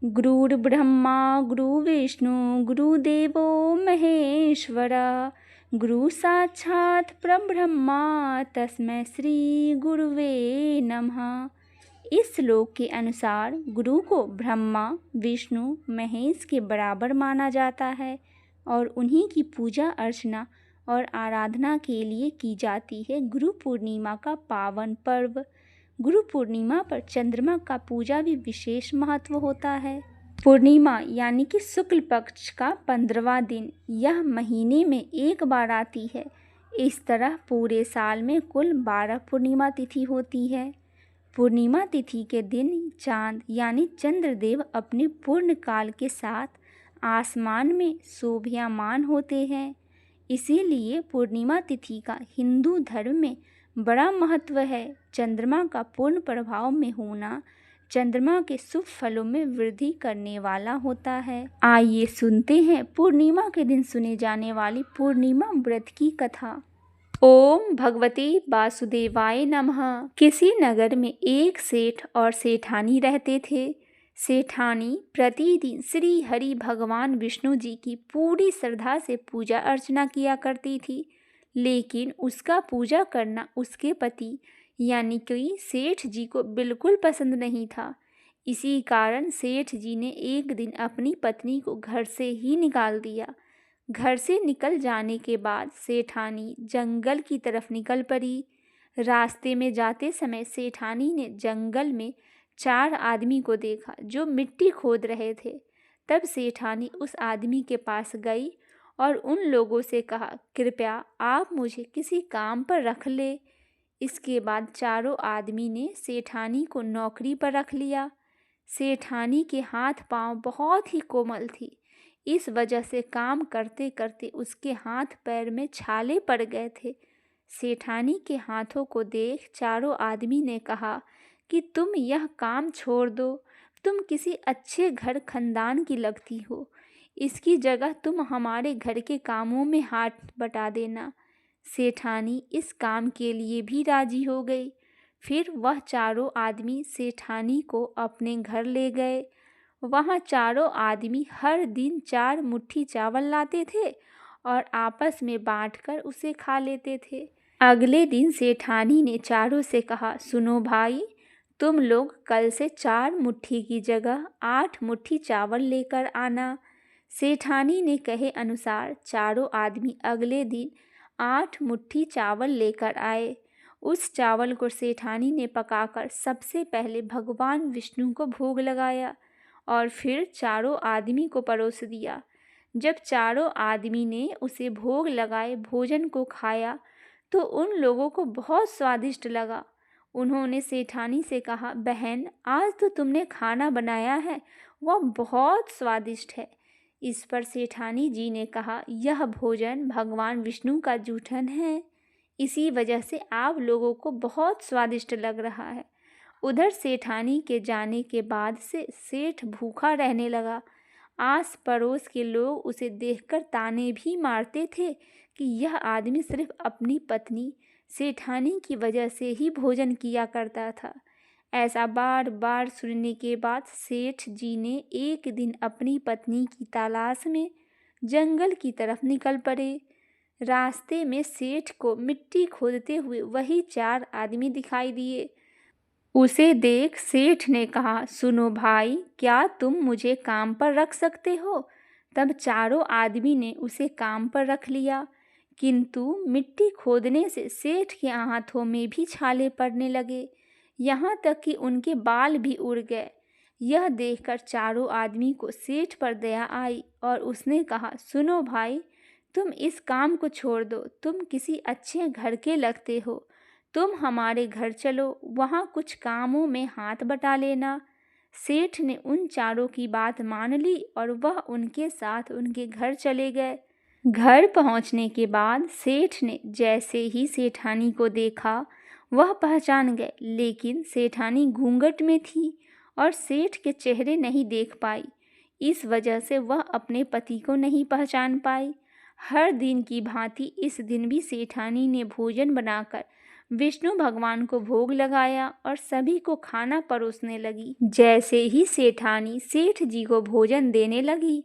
गुरुर्ब्रह्मा गुरुर्विष्णु गुरुदेवो महेश्वरा गुरु साक्षात् परब्रह्मा तस्मै श्री गुरुवे नमः। इस श्लोक के अनुसार गुरु को ब्रह्मा विष्णु महेश के बराबर माना जाता है और उन्हीं की पूजा अर्चना और आराधना के लिए की जाती है। गुरु पूर्णिमा का पावन पर्व। गुरु पूर्णिमा पर चंद्रमा का पूजा भी विशेष महत्व होता है। पूर्णिमा यानी कि शुक्ल पक्ष का 15वां दिन यह महीने में एक बार आती है। इस तरह पूरे साल में कुल 12 पूर्णिमा तिथि होती है। पूर्णिमा तिथि के दिन चांद यानी चंद्रदेव अपने पूर्ण काल के साथ आसमान में शोभायमान होते हैं। इसीलिए पूर्णिमा तिथि का हिंदू धर्म में बड़ा महत्व है। चंद्रमा का पूर्ण प्रभाव में होना चंद्रमा के शुभ फलों में वृद्धि करने वाला होता है। आइए सुनते हैं पूर्णिमा के दिन सुने जाने वाली पूर्णिमा व्रत की कथा। ओम भगवते वासुदेवाय नमः। किसी नगर में एक सेठ और सेठानी रहते थे। सेठानी प्रतिदिन श्री हरि भगवान विष्णु जी की पूरी श्रद्धा से पूजा अर्चना किया करती थी, लेकिन उसका पूजा करना उसके पति यानी कि सेठ जी को बिल्कुल पसंद नहीं था। इसी कारण सेठ जी ने एक दिन अपनी पत्नी को घर से ही निकाल दिया। घर से निकल जाने के बाद सेठानी जंगल की तरफ निकल पड़ी। रास्ते में जाते समय सेठानी ने जंगल में 4 आदमी को देखा जो मिट्टी खोद रहे थे। तब सेठानी उस आदमी के पास गई और उन लोगों से कहा, कृपया आप मुझे किसी काम पर रख ले। इसके बाद चारों आदमी ने सेठानी को नौकरी पर रख लिया। सेठानी के हाथ पांव बहुत ही कोमल थी। इस वजह से काम करते करते उसके हाथ पैर में छाले पड़ गए थे। सेठानी के हाथों को देख चारों आदमी ने कहा कि तुम यह काम छोड़ दो, तुम किसी अच्छे घर खानदान की लगती हो। इसकी जगह तुम हमारे घर के कामों में हाथ बटा देना। सेठानी इस काम के लिए भी राजी हो गई। फिर वह चारों आदमी सेठानी को अपने घर ले गए। वहाँ चारों आदमी हर दिन 4 मुट्ठी चावल लाते थे और आपस में बांटकर उसे खा लेते थे। अगले दिन सेठानी ने चारों से कहा, सुनो भाई, तुम लोग कल से 4 मुट्ठी की जगह 8 मुट्ठी चावल लेकर आना। सेठानी ने कहे अनुसार चारों आदमी अगले दिन 8 मुट्ठी चावल लेकर आए। उस चावल को सेठानी ने पकाकर सबसे पहले भगवान विष्णु को भोग लगाया और फिर चारों आदमी को परोस दिया। जब चारों आदमी ने उसे भोग लगाए भोजन को खाया तो उन लोगों को बहुत स्वादिष्ट लगा। उन्होंने सेठानी से कहा, बहन, आज तो तुमने खाना बनाया है वह बहुत स्वादिष्ट है। इस पर सेठानी जी ने कहा, यह भोजन भगवान विष्णु का जूठन है, इसी वजह से आप लोगों को बहुत स्वादिष्ट लग रहा है। उधर सेठानी के जाने के बाद से सेठ भूखा रहने लगा। आस पड़ोस के लोग उसे देखकर ताने भी मारते थे कि यह आदमी सिर्फ अपनी पत्नी सेठानी की वजह से ही भोजन किया करता था। ऐसा बार बार सुनने के बाद सेठ जी ने एक दिन अपनी पत्नी की तलाश में जंगल की तरफ निकल पड़े। रास्ते में सेठ को मिट्टी खोदते हुए वही 4 आदमी दिखाई दिए। उसे देख सेठ ने कहा, सुनो भाई, क्या तुम मुझे काम पर रख सकते हो? तब चारों आदमी ने उसे काम पर रख लिया, किंतु मिट्टी खोदने से सेठ के हाथों में भी छाले पड़ने लगे, यहाँ तक कि उनके बाल भी उड़ गए। यह देखकर चारों आदमी को सेठ पर दया आई और उसने कहा, सुनो भाई, तुम इस काम को छोड़ दो, तुम किसी अच्छे घर के लगते हो, तुम हमारे घर चलो, वहाँ कुछ कामों में हाथ बटा लेना। सेठ ने उन चारों की बात मान ली और वह उनके साथ उनके घर चले गए। घर पहुँचने के बाद सेठ ने जैसे ही सेठानी को देखा वह पहचान गए, लेकिन सेठानी घूंघट में थी और सेठ के चेहरे नहीं देख पाई। इस वजह से वह अपने पति को नहीं पहचान पाई। हर दिन की भांति इस दिन भी सेठानी ने भोजन बनाकर विष्णु भगवान को भोग लगाया और सभी को खाना परोसने लगी। जैसे ही सेठानी सेठ जी को भोजन देने लगी,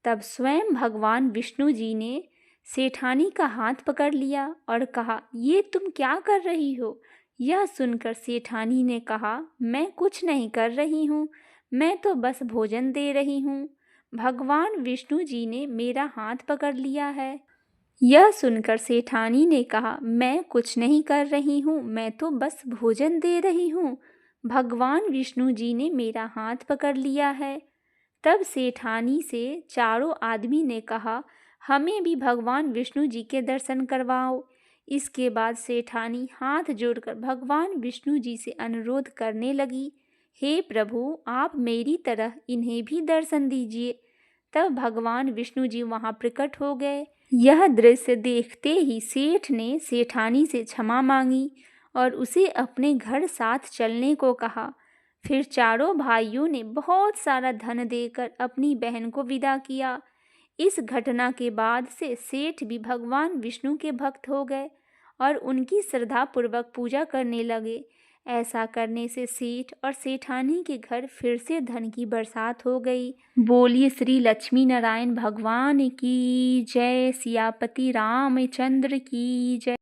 तब स्वयं भगवान विष्णु जी ने सेठानी का हाथ पकड़ लिया और कहा, ये तुम क्या कर रही हो? यह सुनकर सेठानी ने कहा, मैं कुछ नहीं कर रही हूँ, मैं तो बस भोजन दे रही हूँ। भगवान विष्णु जी ने मेरा हाथ पकड़ लिया है। यह सुनकर सेठानी ने कहा, मैं कुछ नहीं कर रही हूँ, मैं तो बस भोजन दे रही हूँ। भगवान विष्णु जी ने मेरा हाथ पकड़ लिया है। तब सेठानी से चारों आदमी ने कहा, हमें भी भगवान विष्णु जी के दर्शन करवाओ। इसके बाद सेठानी हाथ जोड़कर भगवान विष्णु जी से अनुरोध करने लगी, हे प्रभु, आप मेरी तरह इन्हें भी दर्शन दीजिए। तब भगवान विष्णु जी वहाँ प्रकट हो गए। यह दृश्य देखते ही सेठ ने सेठानी से क्षमा मांगी और उसे अपने घर साथ चलने को कहा। फिर चारों भाइयों ने बहुत सारा धन देकर अपनी बहन को विदा किया। इस घटना के बाद से सेठ भी भगवान विष्णु के भक्त हो गए और उनकी श्रद्धापूर्वक पूजा करने लगे। ऐसा करने से सेठ और सेठानी के घर फिर से धन की बरसात हो गई। बोलिए श्री लक्ष्मी नारायण भगवान की जय। सियापति रामचंद्र की जय।